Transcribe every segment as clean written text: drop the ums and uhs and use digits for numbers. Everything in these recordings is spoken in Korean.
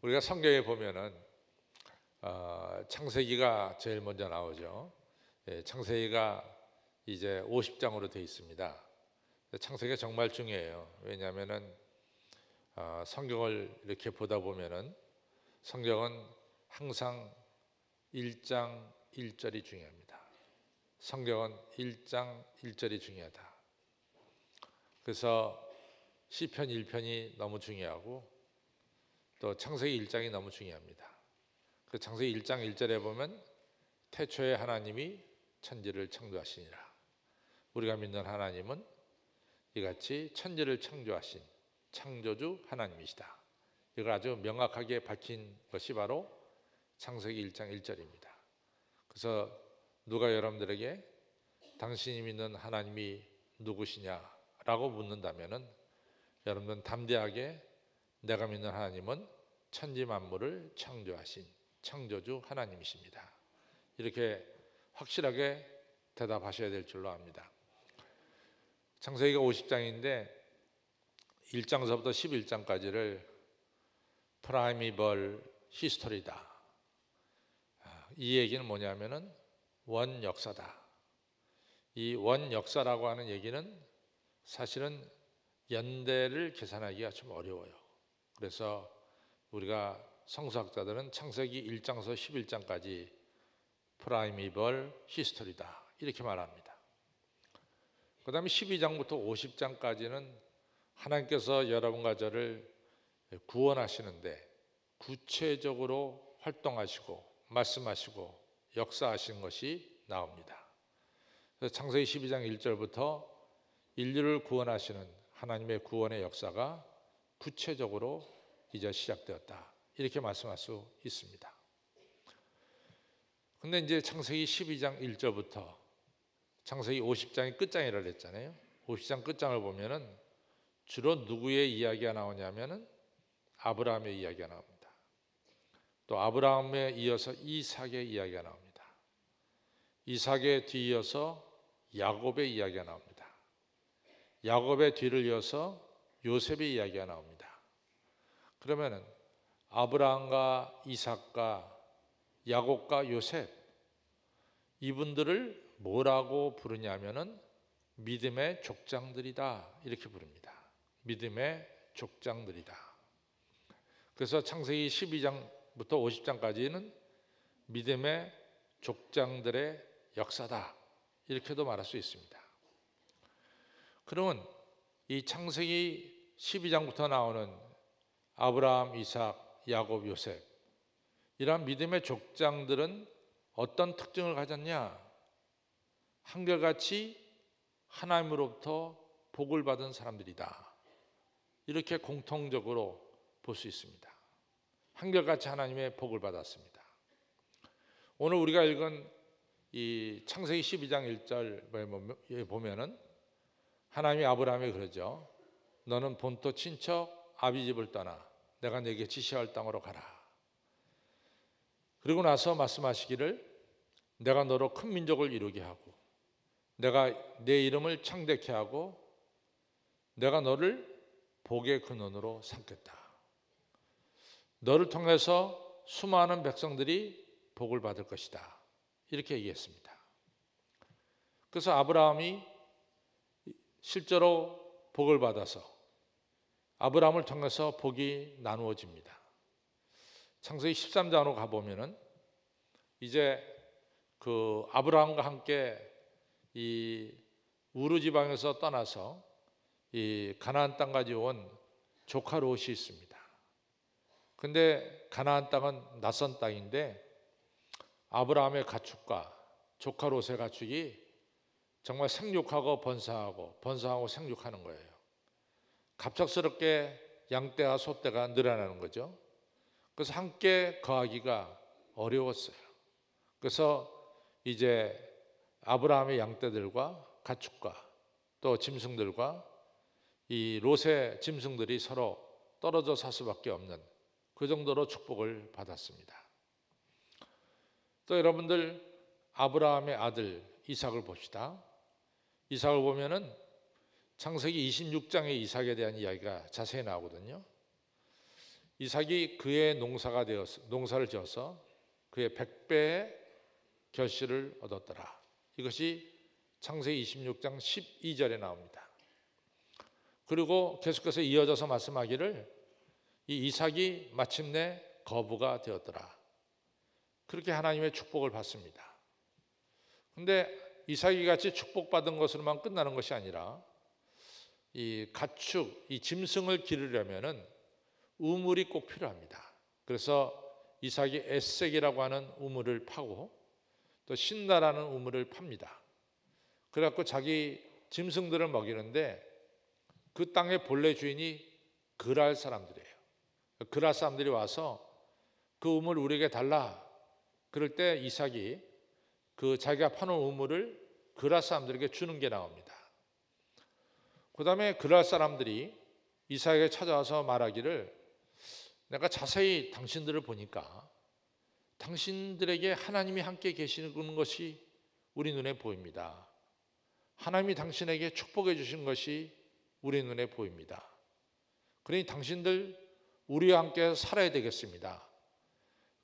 우리가 성경에 보면은 창세기가 제일 먼저 나오죠. 창세기가 이제 50장으로 되어 있습니다. 창세기가 정말 중요해요. 왜냐하면은 성경을 이렇게 보다 보면은 성경은 항상 1장 1절이 중요합니다. 성경은 1장 1절이 중요하다. 그래서 시편 1편이 너무 중요하고 또 창세기 1장이 너무 중요합니다. 그 창세기 1장 1절에 보면 태초에 하나님이 천지를 창조하시니라. 우리가 믿는 하나님은 이같이 천지를 창조하신 창조주 하나님이시다. 이걸 아주 명확하게 밝힌 것이 바로 창세기 1장 1절입니다. 그래서 누가 여러분들에게 당신이 믿는 하나님이 누구시냐라고 묻는다면은 여러분들은 담대하게 내가 믿는 하나님은 천지 만물을 창조하신 창조주 하나님이십니다. 이렇게 확실하게 대답하셔야 될 줄로 압니다. 창세기가 50장인데 1장서부터 11장까지를 프라이미벌 히스토리다. 이 얘기는 뭐냐면은 원역사다. 이 원역사라고 하는 얘기는 사실은 연대를 계산하기가 좀 어려워요. 그래서 우리가 성서학자들은 창세기 1장서 11장까지 프라이미벌 히스토리다 이렇게 말합니다. 그 다음에 12장부터 50장까지는 하나님께서 여러분과 저를 구원하시는데 구체적으로 활동하시고 말씀하시고 역사하신 것이 나옵니다. 그래서 창세기 12장 1절부터 인류를 구원하시는 하나님의 구원의 역사가 구체적으로 이제 시작되었다. 이렇게 말씀할 수 있습니다. 근데 이제 창세기 12장 1절부터 창세기 50장이 끝장이라고 했잖아요. 50장 끝장을 보면은 주로 누구의 이야기가 나오냐면은 아브라함의 이야기가 나옵니다. 또 아브라함에 이어서 이삭의 이야기가 나옵니다. 이삭에 뒤이어서 야곱의 이야기가 나옵니다. 야곱의 뒤를 이어서 요셉의 이야기가 나옵니다. 그러면은 아브라함과 이삭과 야곱과 요셉 이분들을 뭐라고 부르냐면은 믿음의 족장들이다 이렇게 부릅니다. 믿음의 족장들이다. 그래서 창세기 12장부터 50장까지는 믿음의 족장들의 역사다 이렇게도 말할 수 있습니다. 그러면 이 창세기 12장부터 나오는 아브라함, 이삭, 야곱, 요셉 이러한 믿음의 족장들은 어떤 특징을 가졌냐? 한결같이 하나님으로부터 복을 받은 사람들이다. 이렇게 공통적으로 볼 수 있습니다. 한결같이 하나님의 복을 받았습니다. 오늘 우리가 읽은 이 창세기 12장 1절에 보면은 하나님이 아브라함에 그러죠. 너는 본토 친척 아비 집을 떠나 내가 네게 지시할 땅으로 가라. 그리고 나서 말씀하시기를 내가 너로 큰 민족을 이루게 하고 내가 내 이름을 창대케 하고 내가 너를 복의 근원으로 삼겠다. 너를 통해서 수많은 백성들이 복을 받을 것이다. 이렇게 얘기했습니다. 그래서 아브라함이 실제로 복을 받아서 아브라함을 통해서 복이 나누어집니다. 창세기 13장으로 가보면은 이제 그 아브라함과 함께 이 우르 지방에서 떠나서 이 가나안 땅까지 온 조카 롯이 있습니다. 근데 가나안 땅은 낯선 땅인데 아브라함의 가축과 조카 롯의 가축이 정말 생육하고 번성하고 생육하는 거예요. 갑작스럽게 양떼와 소떼가 늘어나는 거죠. 그래서 함께 거하기가 어려웠어요. 그래서 이제 아브라함의 양떼들과 가축과 또 짐승들과 이 롯의 짐승들이 서로 떨어져 살 수밖에 없는 그 정도로 축복을 받았습니다. 또 여러분들 아브라함의 아들 이삭을 봅시다. 이삭을 보면은 창세기 26장의 이삭에 대한 이야기가 자세히 나오거든요. 이삭이 그의 농사를 지어서 그의 100배의 결실을 얻었더라. 이것이 창세기 26장 12절에 나옵니다. 그리고 계속해서 이어져서 말씀하기를 이 이삭이 마침내 거부가 되었더라. 그렇게 하나님의 축복을 받습니다. 그런데 이삭이 같이 축복받은 것으로만 끝나는 것이 아니라 이 가축, 이 짐승을 기르려면은 우물이 꼭 필요합니다. 그래서 이삭이 에색이라고 하는 우물을 파고 또 신나라는 우물을 팝니다. 그래갖고 자기 짐승들을 먹이는데 그 땅의 본래 주인이 그랄 사람들이에요. 그랄 사람들이 와서 그 우물 우리에게 달라. 그럴 때 이삭이 그 자기가 파놓은 우물을 그랄 사람들에게 주는 게 나옵니다. 그 다음에 그랄 사람들이 이삭에게 찾아와서 말하기를 내가 자세히 당신들을 보니까 당신들에게 하나님이 함께 계시는 것이 우리 눈에 보입니다. 하나님이 당신에게 축복해 주신 것이 우리 눈에 보입니다. 그러니 당신들 우리와 함께 살아야 되겠습니다.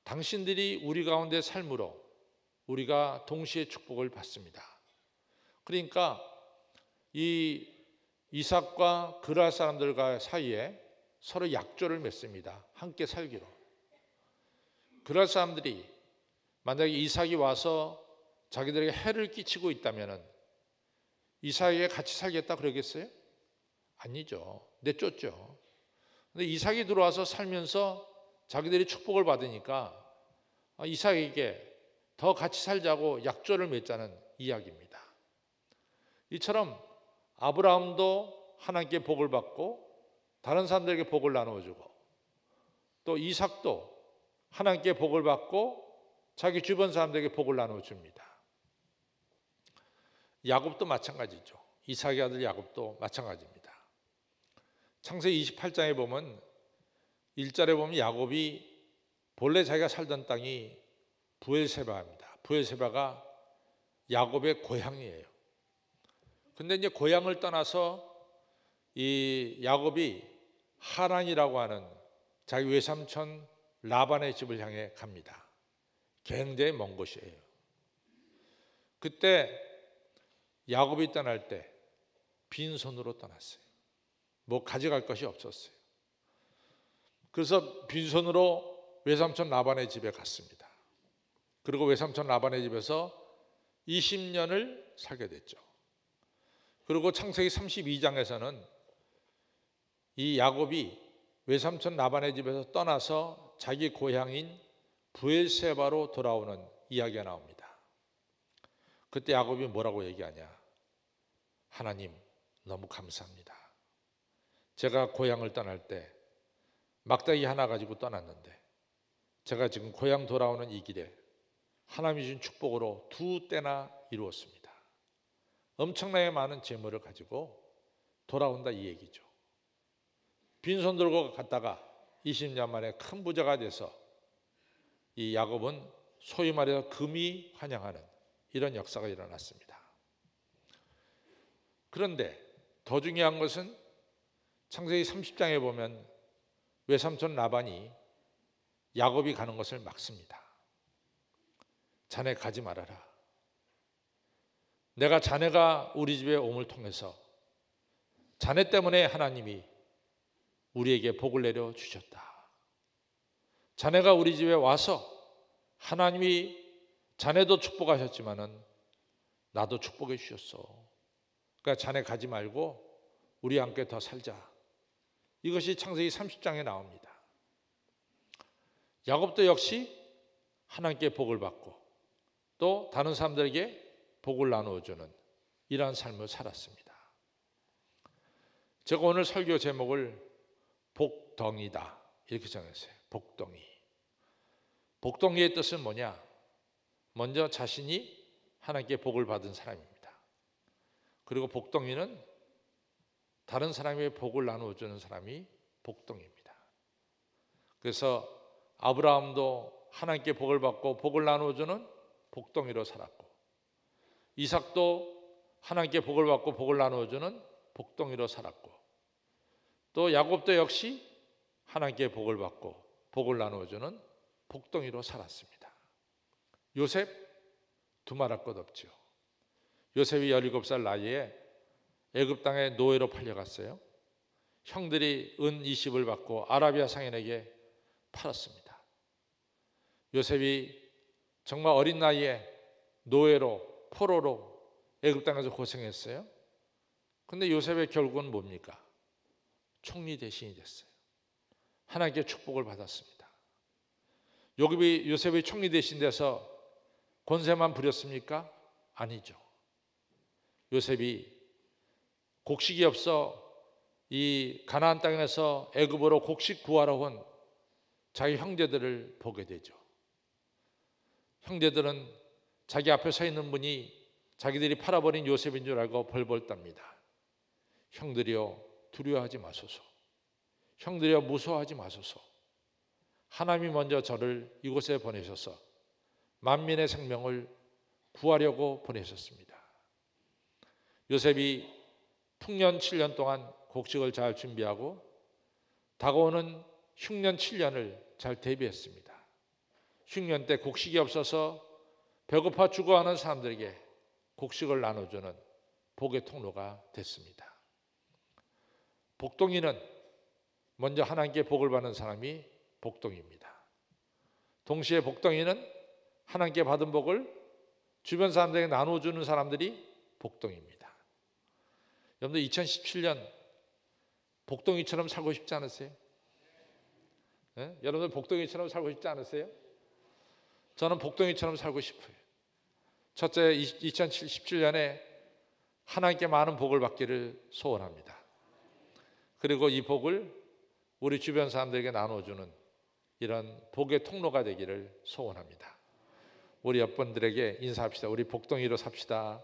당신들이 우리 가운데 삶으로 우리가 동시에 축복을 받습니다. 그러니까 이 이삭과 그랄 사람들과 사이에 서로 약조를 맺습니다. 함께 살기로. 그랄 사람들이 만약에 이삭이 와서 자기들에게 해를 끼치고 있다면 이삭에게 같이 살겠다 그러겠어요? 아니죠. 내쫓죠. 근데 이삭이 들어와서 살면서 자기들이 축복을 받으니까 이삭에게 더 같이 살자고 약조를 맺자는 이야기입니다. 이처럼 아브라함도 하나님께 복을 받고 다른 사람들에게 복을 나누어주고 또 이삭도 하나님께 복을 받고 자기 주변 사람들에게 복을 나누어줍니다. 야곱도 마찬가지죠. 이삭의 아들 야곱도 마찬가지입니다. 창세기 28장에 보면 1절에 보면 야곱이 본래 자기가 살던 땅이 브엘세바입니다. 브엘세바가 야곱의 고향이에요. 근데 이제 고향을 떠나서 이 야곱이 하란이라고 하는 자기 외삼촌 라반의 집을 향해 갑니다. 굉장히 먼 곳이에요. 그때 야곱이 떠날 때 빈손으로 떠났어요. 뭐 가져갈 것이 없었어요. 그래서 빈손으로 외삼촌 라반의 집에 갔습니다. 그리고 외삼촌 라반의 집에서 20년을 살게 됐죠. 그리고 창세기 32장에서는 이 야곱이 외삼촌 라반의 집에서 떠나서 자기 고향인 브엘세바로 돌아오는 이야기가 나옵니다. 그때 야곱이 뭐라고 얘기하냐? 하나님 너무 감사합니다. 제가 고향을 떠날 때 막대기 하나 가지고 떠났는데 제가 지금 고향 돌아오는 이 길에 하나님이 준 축복으로 2때나 이루었습니다. 엄청나게 많은 재물을 가지고 돌아온다 이 얘기죠. 빈손 들고 갔다가 20년 만에 큰 부자가 돼서 이 야곱은 소위 말해서 금이 환영하는 이런 역사가 일어났습니다. 그런데 더 중요한 것은 창세기 30장에 보면 외삼촌 라반이 야곱이 가는 것을 막습니다. 자네 가지 말아라. 내가 자네가 우리 집에 옴을 통해서 자네 때문에 하나님이 우리에게 복을 내려 주셨다. 자네가 우리 집에 와서 하나님이 자네도 축복하셨지만은 나도 축복해 주셨어. 그러니까 자네 가지 말고 우리 함께 더 살자. 이것이 창세기 30장에 나옵니다. 야곱도 역시 하나님께 복을 받고 또 다른 사람들에게 복을 나누어주는 이러한 삶을 살았습니다. 제가 오늘 설교 제목을 복덩이다 이렇게 정했어요. 복덩이. 복덩이의 뜻은 뭐냐? 먼저 자신이 하나님께 복을 받은 사람입니다. 그리고 복덩이는 다른 사람에게 복을 나누어주는 사람이 복덩이입니다. 그래서 아브라함도 하나님께 복을 받고 복을 나누어주는 복덩이로 살았고 이삭도 하나님께 복을 받고 복을 나누어주는 복덩이로 살았고 또 야곱도 역시 하나님께 복을 받고 복을 나누어주는 복덩이로 살았습니다. 요셉 두말할 것 없죠. 요셉이 17살 나이에 애굽 땅에 노예로 팔려갔어요. 형들이 은 20을 받고 아라비아 상인에게 팔았습니다. 요셉이 정말 어린 나이에 노예로 포로로 애굽 땅에서 고생했어요. 근데 요셉의 결국은 뭡니까? 총리 대신이 됐어요. 하나님께 축복을 받았습니다. 요셉이 총리 대신 돼서 권세만 부렸습니까? 아니죠. 요셉이 곡식이 없어 이 가나안 땅에서 애굽으로 곡식 구하러 온 자기 형제들을 보게 되죠. 형제들은 자기 앞에 서 있는 분이 자기들이 팔아버린 요셉인 줄 알고 벌벌 떱니다. 형들이여 두려워하지 마소서. 형들이여 무서워하지 마소서. 하나님이 먼저 저를 이곳에 보내셔서 만민의 생명을 구하려고 보내셨습니다. 요셉이 풍년 7년 동안 곡식을 잘 준비하고 다가오는 흉년 7년을 잘 대비했습니다. 흉년 때 곡식이 없어서 배고파 죽어가는 사람들에게 곡식을 나눠주는 복의 통로가 됐습니다. 복덩이는 먼저 하나님께 복을 받는 사람이 복덩이입니다. 동시에 복덩이는 하나님께 받은 복을 주변 사람들에게 나눠주는 사람들이 복덩이입니다. 여러분들 2017년 복덩이처럼 살고 싶지 않으세요? 네? 여러분들 복덩이처럼 살고 싶지 않으세요? 저는 복덩이처럼 살고 싶어요. 첫째, 2017년에 하나님께 많은 복을 받기를 소원합니다. 그리고 이 복을 우리 주변 사람들에게 나눠주는 이런 복의 통로가 되기를 소원합니다. 우리 옆분들에게 인사합시다. 우리 복덩이로 삽시다.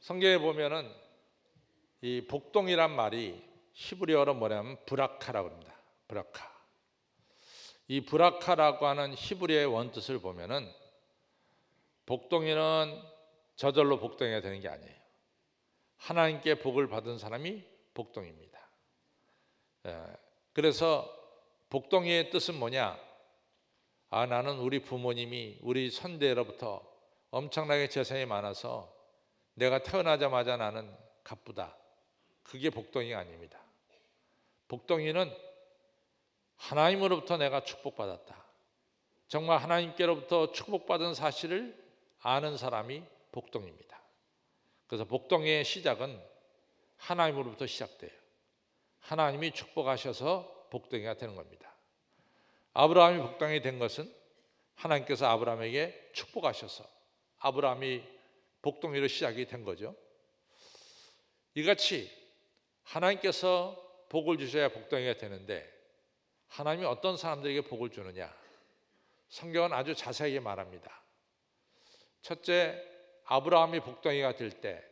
성경에 보면은 이 복덩이란 말이 히브리어로 뭐냐면 브라카라고 합니다. 브라카. 이 브라카라고 하는 히브리어의 원뜻을 보면은 복덩이는 저절로 복덩이가 되는 게 아니에요. 하나님께 복을 받은 사람이 복덩이입니다. 그래서 복덩이의 뜻은 뭐냐? 나는 우리 부모님이 우리 선대로부터 엄청나게 재산이 많아서 내가 태어나자마자 나는 가쁘다. 그게 복덩이가 아닙니다. 복덩이는 하나님으로부터 내가 축복받았다. 정말 하나님께로부터 축복받은 사실을 아는 사람이 복덩이입니다. 그래서 복덩이의 시작은 하나님으로부터 시작돼요. 하나님이 축복하셔서 복덩이가 되는 겁니다. 아브라함이 복덩이 된 것은 하나님께서 아브라함에게 축복하셔서 아브라함이 복덩이로 시작이 된 거죠. 이같이 하나님께서 복을 주셔야 복덩이가 되는데 하나님이 어떤 사람들에게 복을 주느냐? 성경은 아주 자세하게 말합니다. 첫째, 아브라함이 복덩이가 될 때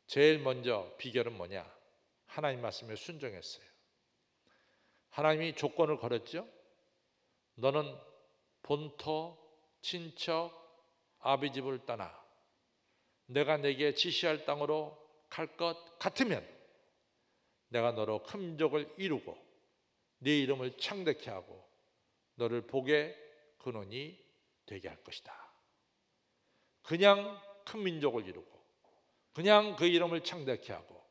제일 먼저 비결은 뭐냐? 하나님 말씀에 순종했어요. 하나님이 조건을 걸었죠. 너는 본토, 친척, 아비 집을 떠나 내가 내게 지시할 땅으로 갈 것 같으면 내가 너로 큰 민족을 이루고 네 이름을 창대케 하고 너를 복의 근원이 되게 할 것이다. 그냥 큰 민족을 이루고 그냥 그 이름을 창대케 하고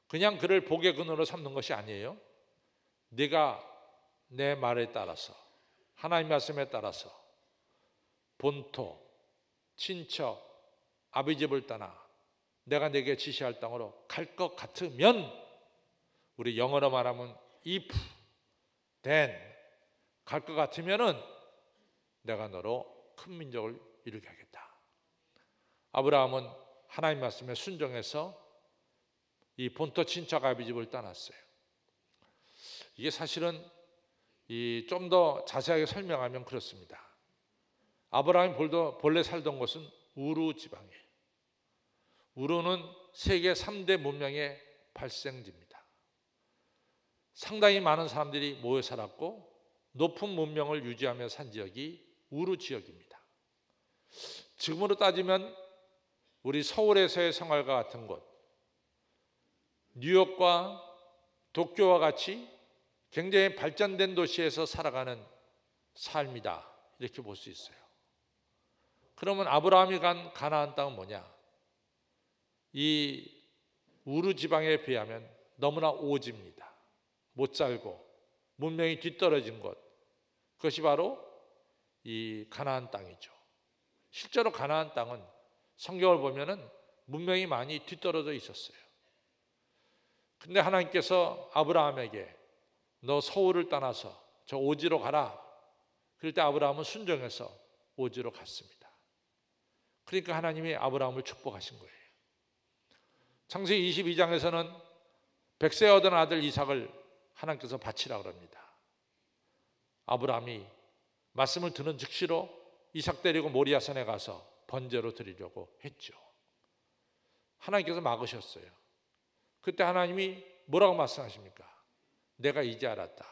그냥 그를 복의 근원으로 삼는 것이 아니에요. 네가 내 말에 따라서 하나님 말씀에 따라서 본토, 친척, 아비 집을 떠나 내가 내게 지시할 땅으로 갈 것 같으면, 우리 영어로 말하면 if, then, 갈 것 같으면은 내가 너로 큰 민족을 이루게 하겠다. 아브라함은 하나님 말씀에 순종해서 이 본토 친척 아비 집을 떠났어요. 이게 사실은 좀 더 자세하게 설명하면 그렇습니다. 아브라함이 본래 살던 곳은 우루 지방이에요. 우루는 세계 3대 문명의 발생지입니다. 상당히 많은 사람들이 모여 살았고 높은 문명을 유지하며 산 지역이 우루 지역입니다. 지금으로 따지면 우리 서울에서의 생활과 같은 곳, 뉴욕과 도쿄와 같이 굉장히 발전된 도시에서 살아가는 삶이다, 이렇게 볼 수 있어요. 그러면 아브라함이 간 가나안 땅은 뭐냐? 이 우르 지방에 비하면 너무나 오지입니다. 못 살고 문명이 뒤떨어진 곳, 그것이 바로 이 가나안 땅이죠. 실제로 가나안 땅은 성경을 보면은 문명이 많이 뒤떨어져 있었어요. 근데 하나님께서 아브라함에게 너 서울을 떠나서 저 오지로 가라. 그럴 때 아브라함은 순종해서 오지로 갔습니다. 그러니까 하나님이 아브라함을 축복하신 거예요. 창세기 22장에서는 100세 얻은 아들 이삭을 하나님께서 바치라 그럽니다. 아브라함이 말씀을 듣는 즉시로 이삭 데리고 모리아산에 가서 번제로 드리려고 했죠. 하나님께서 막으셨어요. 그때 하나님이 뭐라고 말씀하십니까? 내가 이제 알았다.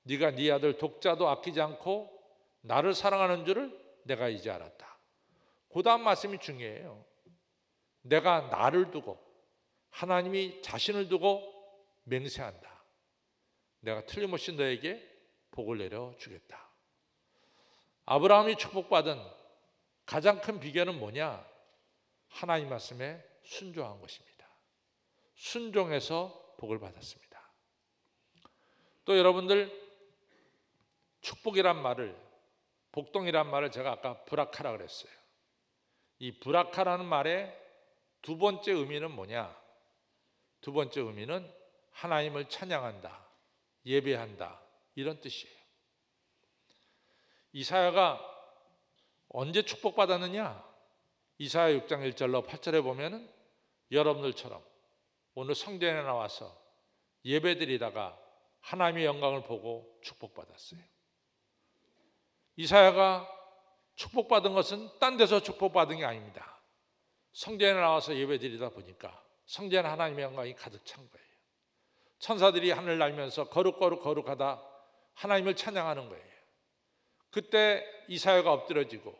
네가 네 아들 독자도 아끼지 않고 나를 사랑하는 줄을 내가 이제 알았다. 그 다음 말씀이 중요해요. 내가 나를 두고, 하나님이 자신을 두고 맹세한다. 내가 틀림없이 너에게 복을 내려주겠다. 아브라함이 축복받은 가장 큰 비결은 뭐냐? 하나님 말씀에 순종한 것입니다. 순종해서 복을 받았습니다. 또 여러분들, 축복이란 말을, 복동이란 말을 제가 아까 브라카라 그랬어요. 이 브라카라는 말의 두 번째 의미는 뭐냐? 두 번째 의미는 하나님을 찬양한다, 예배한다, 이런 뜻이에요. 이사야가 언제 축복받았느냐? 이사야 6장 1절로 8절에 보면은 여러분들처럼 오늘 성전에 나와서 예배드리다가 하나님의 영광을 보고 축복받았어요. 이사야가 축복받은 것은 딴 데서 축복받은 게 아닙니다. 성전에 나와서 예배드리다 보니까 성전에 하나님의 영광이 가득 찬 거예요. 천사들이 하늘 날면서 거룩하다 하나님을 찬양하는 거예요. 그때 이사야가 엎드려지고,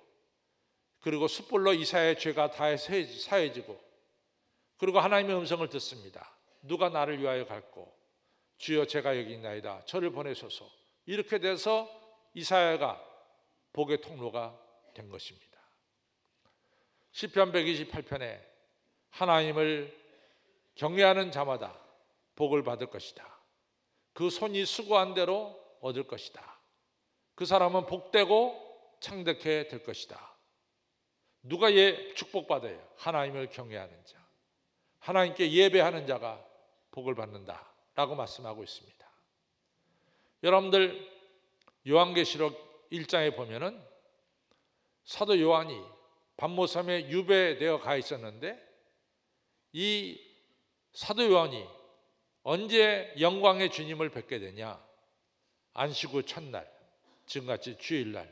그리고 숯불로 이사야의 죄가 다 사해지고, 그리고 하나님의 음성을 듣습니다. 누가 나를 위하여 갈고, 주여 제가 여기 있나이다, 저를 보내소서. 이렇게 돼서 이사야가 복의 통로가 된 것입니다. 시편 128편에 하나님을 경외하는 자마다 복을 받을 것이다. 그 손이 수고한 대로 얻을 것이다. 그 사람은 복되고 창대케 될 것이다. 누가 축복받아요? 하나님을 경외하는 자, 하나님께 예배하는 자가 복을 받는다 라고 말씀하고 있습니다. 여러분들, 요한계시록 1장에 보면은 사도 요한이 반모섬에 유배되어 가 있었는데, 이 사도 요한이 언제 영광의 주님을 뵙게 되냐? 안식 후 첫날, 지금같이 주일날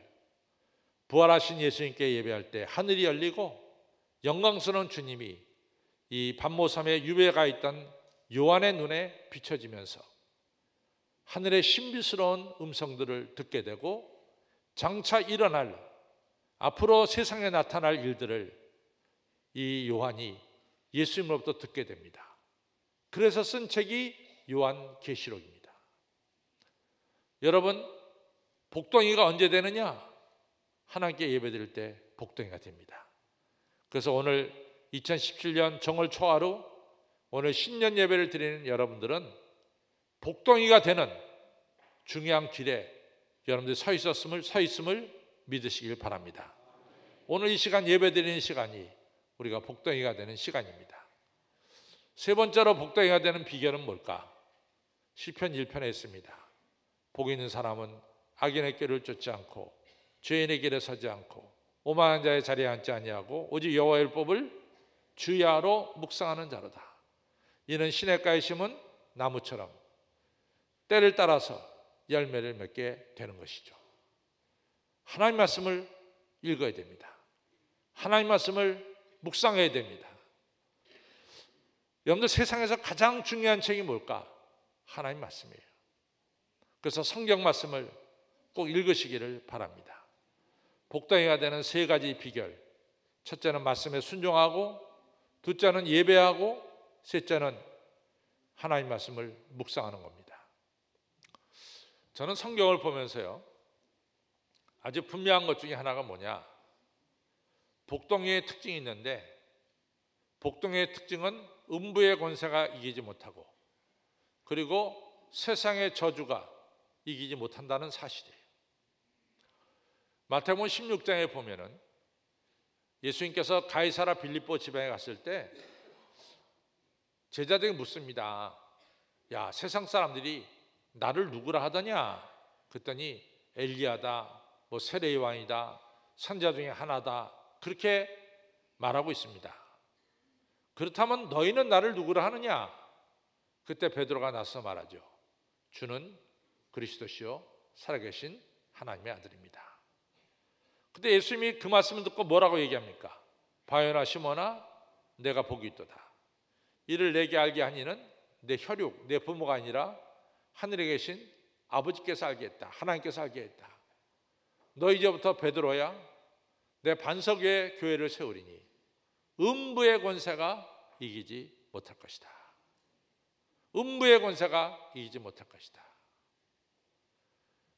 부활하신 예수님께 예배할 때 하늘이 열리고 영광스러운 주님이 이 반모섬에 유배가 있던 요한의 눈에 비춰지면서 하늘의 신비스러운 음성들을 듣게 되고, 장차 일어날 앞으로 세상에 나타날 일들을 이 요한이 예수님으로부터 듣게 됩니다. 그래서 쓴 책이 요한계시록입니다. 여러분, 복덩이가 언제 되느냐? 하나님께 예배드릴 때 복덩이가 됩니다. 그래서 오늘 2017년 정월 초하루, 오늘 신년 예배를 드리는 여러분들은 복덩이가 되는 중요한 길에 여러분들이 서 있음을 믿으시길 바랍니다. 오늘 이 시간 예배드리는 시간이 우리가 복덩이가 되는 시간입니다. 세 번째로 복덩이가 되는 비결은 뭘까? 시편 1편에 있습니다. 복 있는 사람은 악인의 길을 쫓지 않고 죄인의 길에 서지 않고 오만한 자의 자리에 앉지 아니하고 오직 여호와의 율법을 주야로 묵상하는 자로다. 이는 시냇가에 심은 나무처럼 때를 따라서 열매를 맺게 되는 것이죠. 하나님 말씀을 읽어야 됩니다. 하나님 말씀을 묵상해야 됩니다. 여러분들, 세상에서 가장 중요한 책이 뭘까? 하나님 말씀이에요. 그래서 성경 말씀을 꼭 읽으시기를 바랍니다. 복덩이가 되는 세 가지 비결. 첫째는 말씀에 순종하고, 둘째는 예배하고, 셋째는 하나님 말씀을 묵상하는 겁니다. 저는 성경을 보면서요, 아주 분명한 것 중에 하나가 뭐냐, 복동의 특징이 있는데, 복동의 특징은 음부의 권세가 이기지 못하고, 그리고 세상의 저주가 이기지 못한다는 사실이에요. 마태복음 16장에 보면은 예수님께서 가이사라 빌립보 지방에 갔을 때 제자들이 묻습니다. 야, 세상 사람들이 나를 누구라 하더냐? 그랬더니 엘리야다, 뭐 세례 요한이다, 선지자 중에 하나다, 그렇게 말하고 있습니다. 그렇다면 너희는 나를 누구라 하느냐? 그때 베드로가 나서 말하죠. 주는 그리스도시요 살아계신 하나님의 아들입니다. 그때 예수님이 그 말씀을 듣고 뭐라고 얘기합니까? 바요나 시몬아, 내가 복이 있도다. 이를 내게 알게 하니는 내 혈육, 내 부모가 아니라 하늘에 계신 아버지께서 알게 했다. 하나님께서 알게 했다. 너 이제부터 베드로야, 내 반석 위에 교회를 세우리니 음부의 권세가 이기지 못할 것이다. 음부의 권세가 이기지 못할 것이다.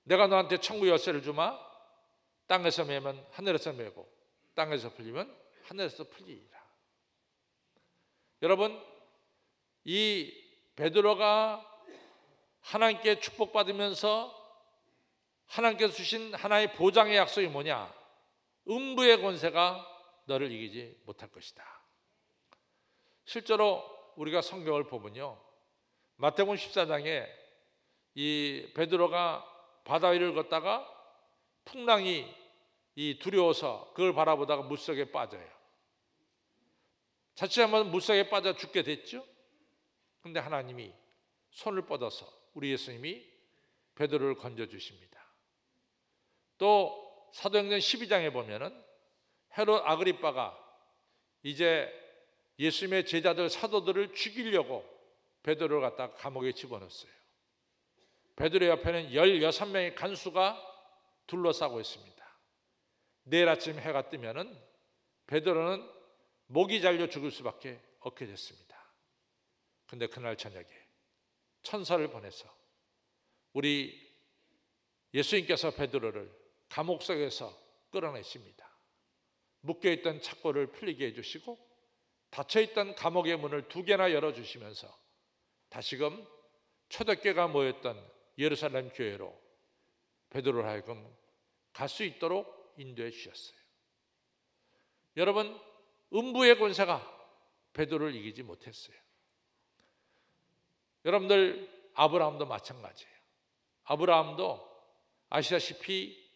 내가 너한테 천국 열쇠를 주마. 땅에서 매면 하늘에서 매고, 땅에서 풀리면 하늘에서 풀리리라. 여러분, 이 베드로가 하나님께 축복받으면서 하나님께서 주신 하나의 보장의 약속이 뭐냐? 음부의 권세가 너를 이기지 못할 것이다. 실제로 우리가 성경을 보면요, 마태복음 14장에 이 베드로가 바다 위를 걷다가 풍랑이 두려워서 그걸 바라보다가 물속에 빠져요. 자칫하면 물속에 빠져 죽게 됐죠. 그런데 하나님이 손을 뻗어서 우리 예수님이 베드로를 건져주십니다. 또 사도행전 12장에 보면은 헤롯 아그리빠가 이제 예수님의 제자들 사도들을 죽이려고 베드로를 갖다가 감옥에 집어넣었어요. 베드로 옆에는 16명의 간수가 둘러싸고 있습니다. 내일 아침 해가 뜨면은 베드로는 목이 잘려 죽을 수밖에 없게 됐습니다. 그런데 그날 저녁에 천사를 보내서 우리 예수님께서 베드로를 감옥 속에서 끌어내십니다. 묶여있던 착고를 풀리게 해주시고 닫혀있던 감옥의 문을 2개나 열어주시면서 다시금 초대교회가 모였던 예루살렘 교회로 베드로를 하여금 갈 수 있도록 인도해 주셨어요. 여러분, 음부의 권세가 베드로를 이기지 못했어요. 여러분들, 아브라함도 마찬가지예요. 아브라함도 아시다시피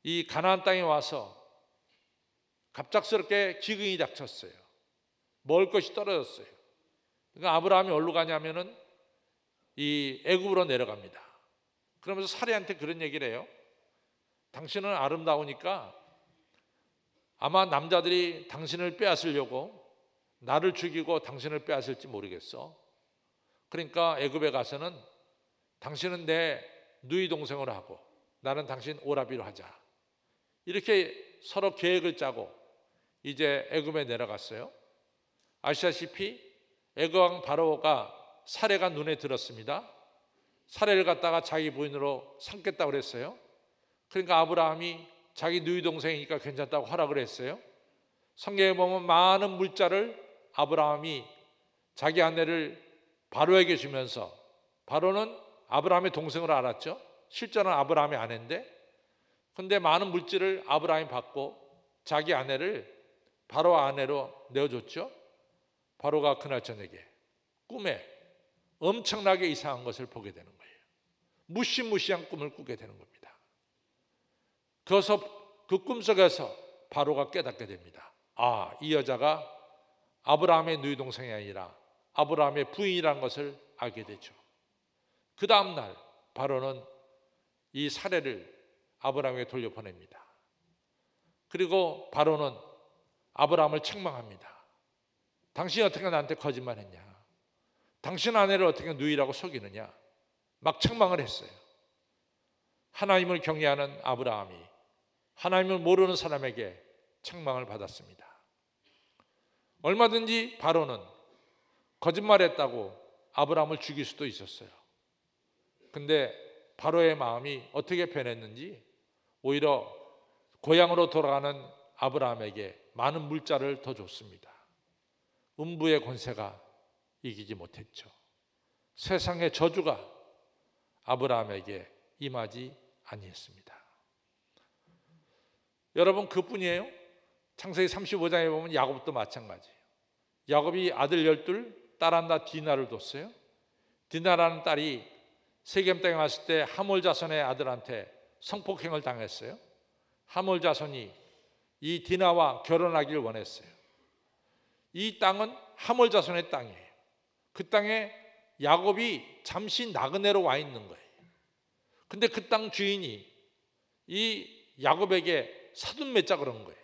이 가나안 땅에 와서 갑작스럽게 기근이 닥쳤어요. 먹을 것이 떨어졌어요. 그러니까 아브라함이 어디로 가냐면은 이 애굽으로 내려갑니다. 그러면서 사례한테 그런 얘기를 해요. 당신은 아름다우니까 아마 남자들이 당신을 빼앗으려고 나를 죽이고 당신을 빼앗을지 모르겠어. 그러니까 애굽에 가서는 당신은 내 누이 동생으로 하고 나는 당신 오라비로 하자. 이렇게 서로 계획을 짜고 이제 애굽에 내려갔어요. 아시다시피 애굽 왕 바로가 사례가 눈에 들었습니다. 사례를 갖다가 자기 부인으로 삼겠다고 그랬어요. 그러니까 아브라함이 자기 누이 동생이니까 괜찮다고 허락을 했어요. 성경에 보면 많은 물자를 아브라함이 자기 아내를 바로에게 주면서, 바로는 아브라함의 동생으로 알았죠. 실제는 아브라함의 아내인데, 그런데 많은 물질을 아브라함이 받고 자기 아내를 바로 아내로 내어줬죠. 바로가 그날 저녁에 꿈에 엄청나게 이상한 것을 보게 되는 거예요. 무시무시한 꿈을 꾸게 되는 겁니다. 그래서 그 꿈속에서 바로가 깨닫게 됩니다. 아, 이 여자가 아브라함의 누이 동생이 아니라 아브라함의 부인이라는 것을 알게 되죠. 그 다음 날 바로는 이 사례를 아브라함에게 돌려보냅니다. 그리고 바로는 아브라함을 책망합니다. 당신이 어떻게 나한테 거짓말했냐? 당신 아내를 어떻게 누이라고 속이느냐? 막 책망을 했어요. 하나님을 경외하는 아브라함이 하나님을 모르는 사람에게 책망을 받았습니다. 얼마든지 바로는 거짓말했다고 아브라함을 죽일 수도 있었어요. 근데 바로의 마음이 어떻게 변했는지 오히려 고향으로 돌아가는 아브라함에게 많은 물자를 더 줬습니다. 음부의 권세가 이기지 못했죠. 세상의 저주가 아브라함에게 임하지 아니했습니다. 여러분, 그뿐이에요? 창세기 35장에 보면 야곱도 마찬가지예요. 야곱이 아들 12, 딸 하나 디나를 뒀어요. 디나라는 딸이 세겜 땅에 왔을 때 하몰 자손의 아들한테 성폭행을 당했어요. 하몰 자손이 이 디나와 결혼하기를 원했어요. 이 땅은 하몰 자손의 땅이에요. 그 땅에 야곱이 잠시 나그네로 와 있는 거예요. 근데 그 땅 주인이 이 야곱에게 사돈 맺자 그런 거예요.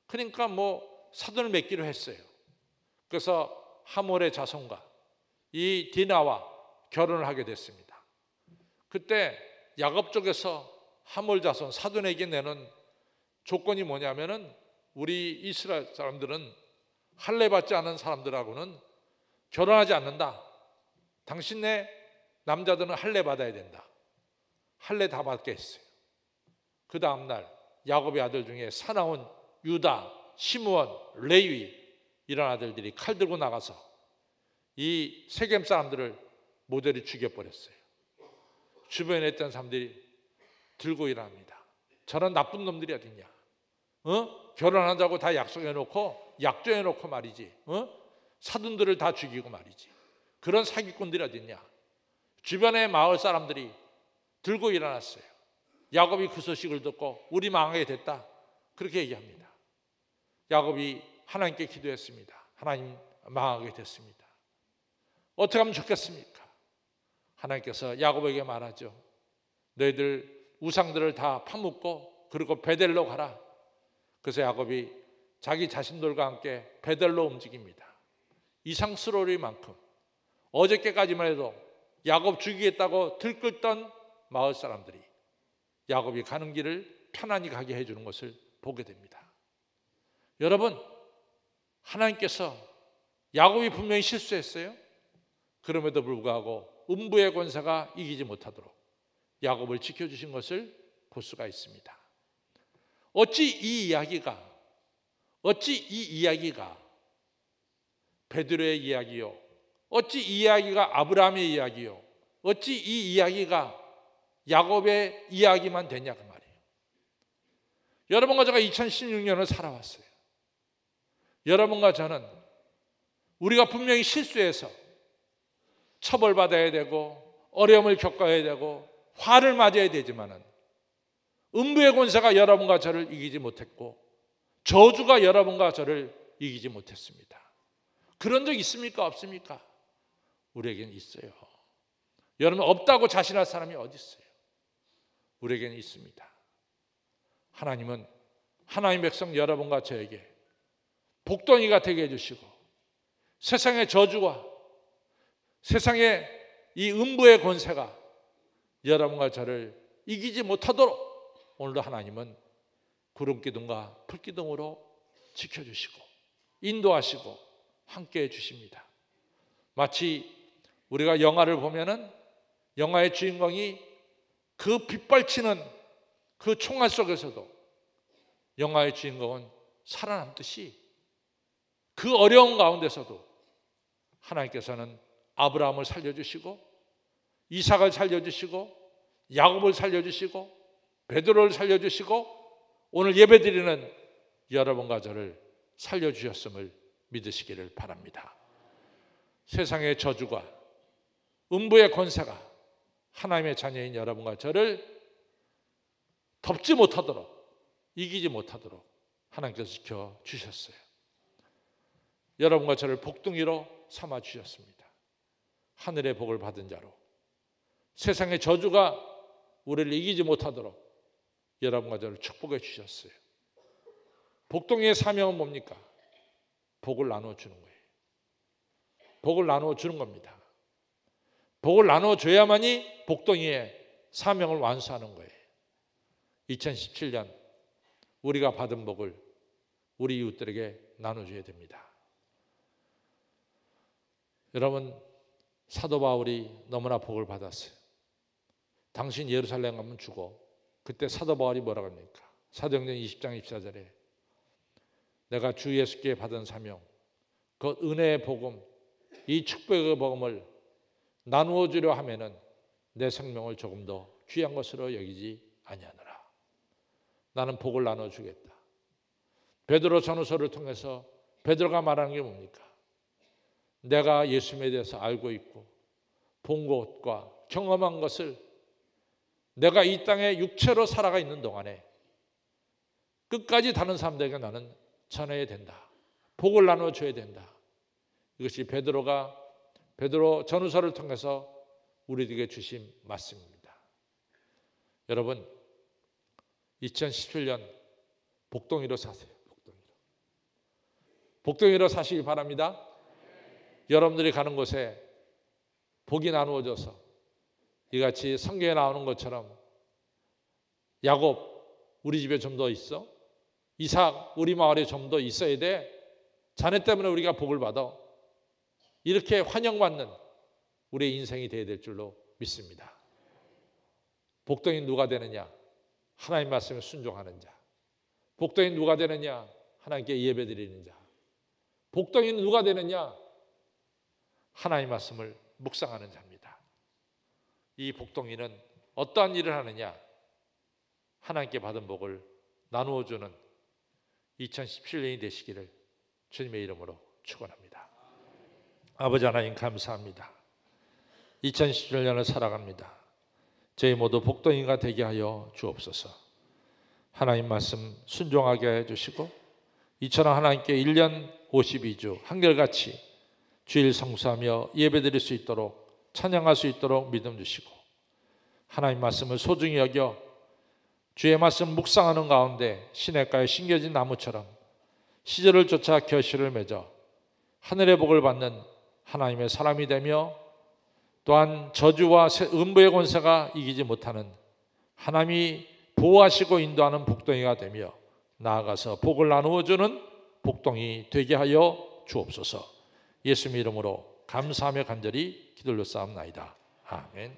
그러니까 뭐 사돈을 맺기로 했어요. 그래서 하몰의 자손과 이 디나와 결혼을 하게 됐습니다. 그때 야곱 쪽에서 하몰 자손 사돈에게 내는 조건이 뭐냐면은 우리 이스라엘 사람들은 할례 받지 않은 사람들하고는 결혼하지 않는다. 당신네 남자들은 할례 받아야 된다. 할례 다 받게 했어요. 그 다음날 야곱의 아들 중에 사나운 유다, 시므온, 레위 이런 아들들이 칼 들고 나가서 이 세겜 사람들을 모조리 죽여버렸어요. 주변에 있던 사람들이 들고 일합니다. 저런 나쁜 놈들이 어딨냐? 결혼한다고 다 약속해놓고 약조해놓고 말이지. 사돈들을 다 죽이고 말이지. 그런 사기꾼들이 어딨냐? 주변의 마을 사람들이 들고 일어났어요. 야곱이 그 소식을 듣고 우리 망하게 됐다. 그렇게 얘기합니다. 야곱이 하나님께 기도했습니다. 하나님, 망하게 됐습니다. 어떻게 하면 좋겠습니까? 하나님께서 야곱에게 말하죠. 너희들 우상들을 다 파묻고 그리고 베델로 가라. 그래서 야곱이 자기 자신들과 함께 베델로 움직입니다. 이상스러울 만큼 어저께까지만 해도 야곱 죽이겠다고 들끓던 마을 사람들이 야곱이 가는 길을 편안히 가게 해주는 것을 보게 됩니다. 여러분, 하나님께서 야곱이 분명히 실수했어요. 그럼에도 불구하고 음부의 권세가 이기지 못하도록 야곱을 지켜주신 것을 볼 수가 있습니다. 어찌 이 이야기가 베드로의 이야기요, 어찌 이 이야기가 아브라함의 이야기요, 어찌 이 이야기가 야곱의 이야기만 되냐 그 말이에요. 여러분과 제가 2016년을 살아왔어요. 여러분과 저는 우리가 분명히 실수해서 처벌받아야 되고 어려움을 겪어야 되고 화를 맞아야 되지만은 음부의 권세가 여러분과 저를 이기지 못했고 저주가 여러분과 저를 이기지 못했습니다. 그런 적 있습니까? 없습니까? 우리에게는 있어요. 여러분, 없다고 자신할 사람이 어디 있어요? 우리에게는 있습니다. 하나님은 하나님 백성 여러분과 저에게 복덩이가 되게 해주시고 세상의 저주와 세상의 이 음부의 권세가 여러분과 저를 이기지 못하도록 오늘도 하나님은 구름기둥과 풀기둥으로 지켜주시고 인도하시고 함께해 주십니다. 마치 우리가 영화를 보면은 영화의 주인공이 그 빗발치는 그 총알 속에서도 영화의 주인공은 살아남듯이 그 어려운 가운데서도 하나님께서는 아브라함을 살려주시고 이삭을 살려주시고 야곱을 살려주시고 베드로를 살려주시고 오늘 예배드리는 여러분과 저를 살려주셨음을 믿으시기를 바랍니다. 세상의 저주가 음부의 권세가 하나님의 자녀인 여러분과 저를 덮지 못하도록 이기지 못하도록 하나님께서 지켜주셨어요. 여러분과 저를 복둥이로 삼아주셨습니다. 하늘의 복을 받은 자로 세상의 저주가 우리를 이기지 못하도록 여러분과 저를 축복해 주셨어요. 복둥이의 사명은 뭡니까? 복을 나눠주는 거예요. 복을 나눠주는 겁니다. 복을 나눠줘야만이 복덩이의 사명을 완수하는 거예요. 2017년 우리가 받은 복을 우리 이웃들에게 나눠줘야 됩니다. 여러분, 사도 바울이 너무나 복을 받았어요. 당신 예루살렘 가면 죽어. 그때 사도 바울이 뭐라고 합니까? 사도행전 20장 24절에 내가 주 예수께 받은 사명, 그 은혜의 복음, 이 축복의 복음을 나누어 주려 하면은 내 생명을 조금 더 귀한 것으로 여기지 아니하노라. 나는 복을 나눠 주겠다. 베드로 전후서를 통해서 베드로가 말하는 게 뭡니까? 내가 예수님에 대해서 알고 있고 본 것과 경험한 것을 내가 이 땅에 육체로 살아가 있는 동안에 끝까지 다른 사람들에게 나는 전해야 된다. 복을 나눠줘야 된다. 이것이 베드로 전후서를 통해서 우리에게 주신 말씀입니다. 여러분 2017년 복덩이로 사세요. 복덩이로 사시기 바랍니다. 여러분들이 가는 곳에 복이 나누어져서 이같이 성경에 나오는 것처럼 야곱 우리 집에 좀 더 있어, 이삭 우리 마을에 좀 더 있어야 돼, 자네 때문에 우리가 복을 받아, 이렇게 환영받는 우리의 인생이 되어야 될 줄로 믿습니다. 복덩이 누가 되느냐? 하나님 말씀에 순종하는 자. 복덩이 누가 되느냐? 하나님께 예배드리는 자. 복덩이는 누가 되느냐? 하나님 말씀을 묵상하는 자입니다. 이 복덩이는 어떠한 일을 하느냐? 하나님께 받은 복을 나누어 주는 2017년이 되시기를 주님의 이름으로 축원합니다. 아버지 하나님 감사합니다. 2017년을 살아갑니다. 저희 모두 복덩이가 되게 하여 주옵소서. 하나님 말씀 순종하게 해주시고 이처럼 하나님께 1년 52주 한결같이 주일 성수하며 예배드릴 수 있도록 찬양할 수 있도록 믿음 주시고 하나님 말씀을 소중히 여겨 주의 말씀 묵상하는 가운데 시냇가에 심겨진 나무처럼 시절을 쫓아 결실을 맺어 하늘의 복을 받는 하나님의 사람이 되며 또한 저주와 음부의 권세가 이기지 못하는 하나님이 보호하시고 인도하는 복덩이가 되며 나아가서 복을 나누어 주는 복덩이 되게 하여 주옵소서. 예수님 이름으로 감사하며 간절히 기도를 쌓옵나이다. 아멘.